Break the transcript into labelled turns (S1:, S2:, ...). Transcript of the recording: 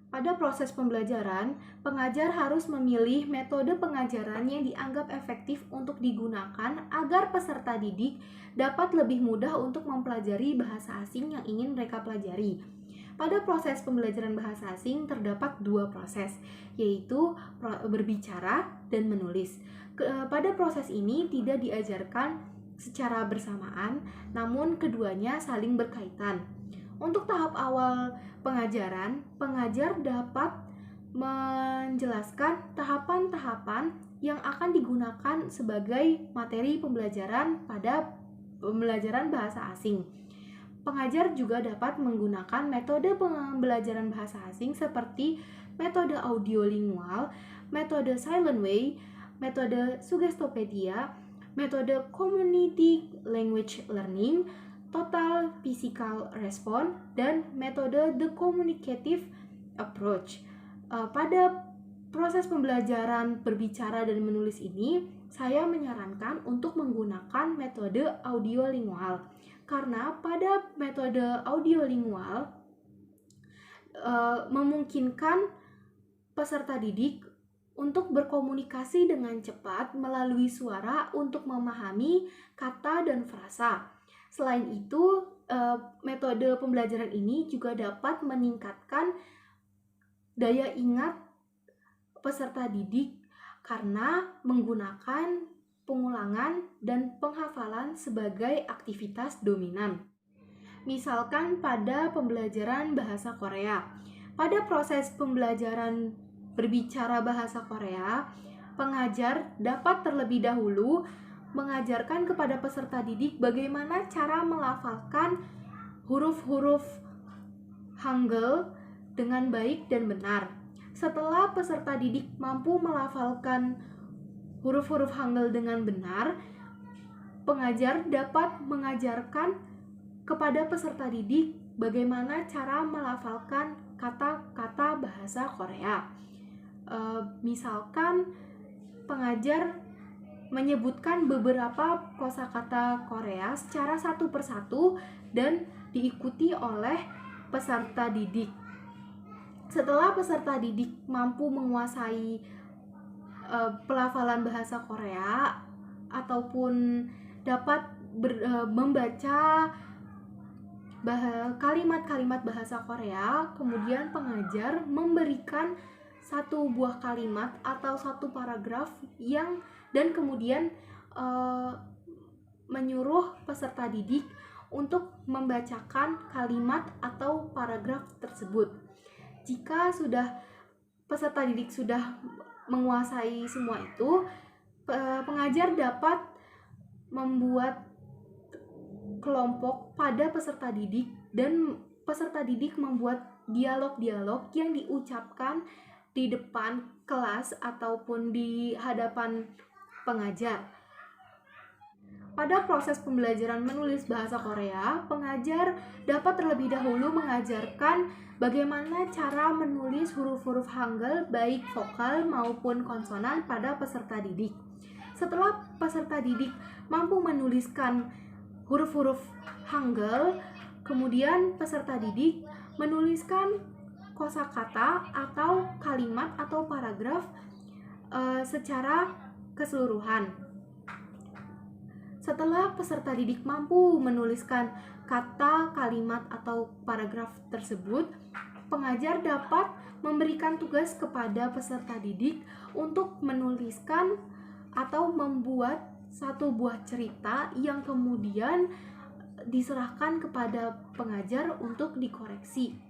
S1: Pada proses pembelajaran, pengajar harus memilih metode pengajaran yang dianggap efektif untuk digunakan agar peserta didik dapat lebih mudah untuk mempelajari bahasa asing yang ingin mereka pelajari. Pada proses pembelajaran bahasa asing terdapat dua proses, yaitu berbicara dan menulis. Pada proses ini tidak diajarkan secara bersamaan, namun keduanya saling berkaitan. Untuk tahap awal pengajaran, pengajar dapat menjelaskan tahapan-tahapan yang akan digunakan sebagai materi pembelajaran pada pembelajaran bahasa asing. Pengajar juga dapat menggunakan metode pembelajaran bahasa asing seperti metode audiolingual, metode silent way, metode Suggestopedia, metode community language learning, total physical response, dan metode the communicative approach. Pada proses pembelajaran berbicara dan menulis ini, saya menyarankan untuk menggunakan metode audiolingual. Karena pada metode audiolingual memungkinkan peserta didik untuk berkomunikasi dengan cepat melalui suara untuk memahami kata dan frasa. Selain itu, metode pembelajaran ini juga dapat meningkatkan daya ingat peserta didik karena menggunakan pengulangan dan penghafalan sebagai aktivitas dominan. Misalkan pada pembelajaran bahasa Korea. Pada proses pembelajaran berbicara bahasa Korea, pengajar dapat terlebih dahulu mengajarkan kepada peserta didik bagaimana cara melafalkan huruf-huruf Hangul dengan baik dan benar. Setelah peserta didik mampu melafalkan huruf-huruf Hangul dengan benar, pengajar dapat mengajarkan kepada peserta didik bagaimana cara melafalkan kata-kata bahasa Korea. Misalkan pengajar menyebutkan beberapa kosakata Korea secara satu persatu dan diikuti oleh peserta didik. Setelah peserta didik mampu menguasai pelafalan bahasa Korea ataupun dapat membaca kalimat-kalimat bahasa Korea, kemudian pengajar memberikan satu buah kalimat atau satu paragraf dan kemudian menyuruh peserta didik untuk membacakan kalimat atau paragraf tersebut. Jika peserta didik sudah menguasai semua itu, pengajar dapat membuat kelompok pada peserta didik dan peserta didik membuat dialog-dialog yang diucapkan di depan kelas ataupun di hadapan pengajar. Pada proses pembelajaran menulis bahasa Korea, pengajar dapat terlebih dahulu mengajarkan bagaimana cara menulis huruf-huruf Hangul baik vokal maupun konsonan pada peserta didik. Setelah peserta didik mampu menuliskan huruf-huruf Hangul, kemudian peserta didik menuliskan kosakata atau kalimat atau paragraf secara keseluruhan. Setelah peserta didik mampu menuliskan kata, kalimat, atau paragraf tersebut, pengajar dapat memberikan tugas kepada peserta didik untuk menuliskan atau membuat satu buah cerita yang kemudian diserahkan kepada pengajar untuk dikoreksi.